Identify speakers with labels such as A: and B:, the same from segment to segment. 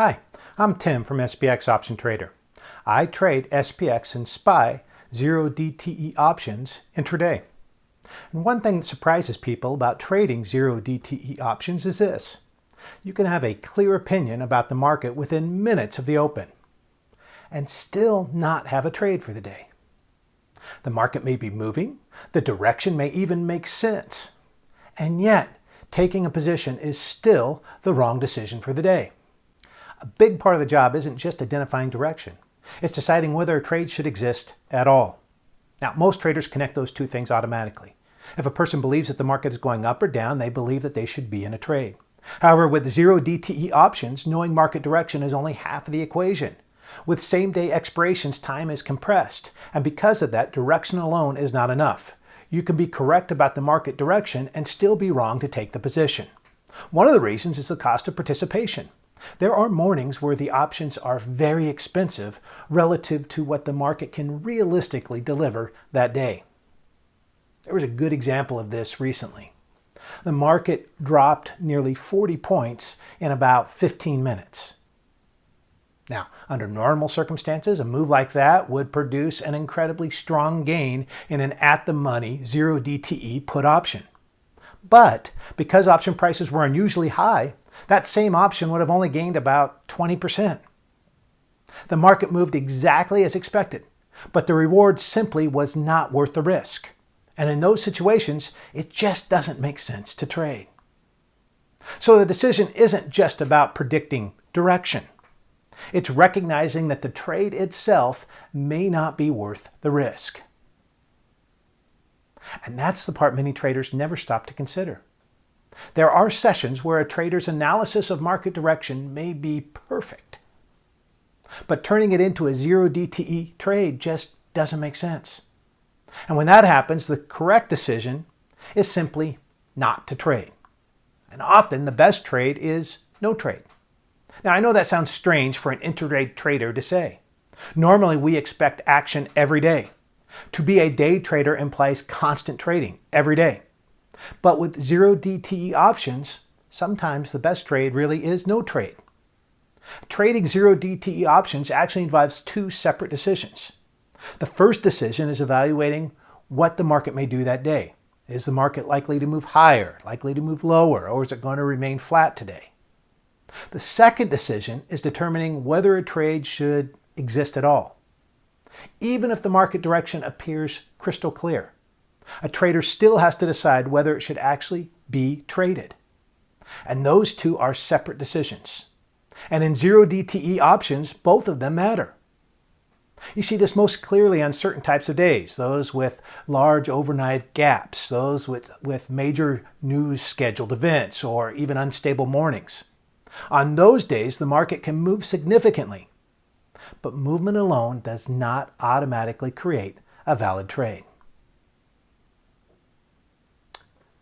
A: Hi, I'm Tim from SPX Option Trader. I trade SPX and SPY 0 DTE options intraday. And one thing that surprises people about trading 0 DTE options is this. You can have a clear opinion about the market within minutes of the open and still not have a trade for the day. The market may be moving, the direction may even make sense, and yet taking a position is still the wrong decision for the day. A big part of the job isn't just identifying direction. It's deciding whether a trade should exist at all. Now, most traders connect those two things automatically. If a person believes that the market is going up or down, they believe that they should be in a trade. However, with 0 DTE options, knowing market direction is only half of the equation. With same-day expirations, time is compressed, and because of that, direction alone is not enough. You can be correct about the market direction and still be wrong to take the position. One of the reasons is the cost of participation. There are mornings where the options are very expensive relative to what the market can realistically deliver that day. There was a good example of this recently. The market dropped nearly 40 points in about 15 minutes. Now, under normal circumstances, a move like that would produce an incredibly strong gain in an at-the-money 0 DTE put option. But because option prices were unusually high, that same option would have only gained about 20%. The market moved exactly as expected, but the reward simply was not worth the risk. And in those situations, it just doesn't make sense to trade. So the decision isn't just about predicting direction. It's recognizing that the trade itself may not be worth the risk. And that's the part many traders never stop to consider. There are sessions where a trader's analysis of market direction may be perfect, but turning it into a 0 DTE trade just doesn't make sense. And when that happens, the correct decision is simply not to trade. And often the best trade is no trade. Now, I know that sounds strange for an intraday trader to say. Normally, we expect action every day. To be a day trader implies constant trading every day. But with 0 DTE options, sometimes the best trade really is no trade. Trading 0 DTE options actually involves two separate decisions. The first decision is evaluating what the market may do that day. Is the market likely to move higher, likely to move lower, or is it going to remain flat today? The second decision is determining whether a trade should exist at all. Even if the market direction appears crystal clear, a trader still has to decide whether it should actually be traded. And those two are separate decisions. And in 0 DTE options, both of them matter. You see this most clearly on certain types of days, those with large overnight gaps, those with major news scheduled events, or even unstable mornings. On those days, the market can move significantly, but movement alone does not automatically create a valid trade.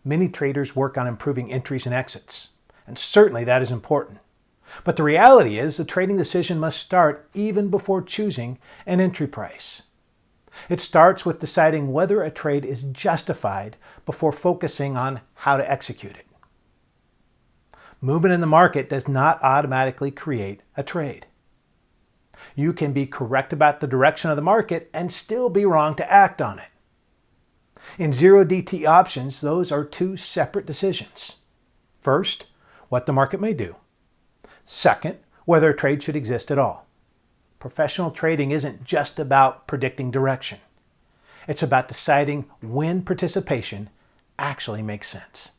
A: Many traders work on improving entries and exits, and certainly that is important. But the reality is the trading decision must start even before choosing an entry price. It starts with deciding whether a trade is justified before focusing on how to execute it. Movement in the market does not automatically create a trade. You can be correct about the direction of the market and still be wrong to act on it. In 0 DT options, those are two separate decisions. First, what the market may do. Second, whether a trade should exist at all. Professional trading isn't just about predicting direction. It's about deciding when participation actually makes sense.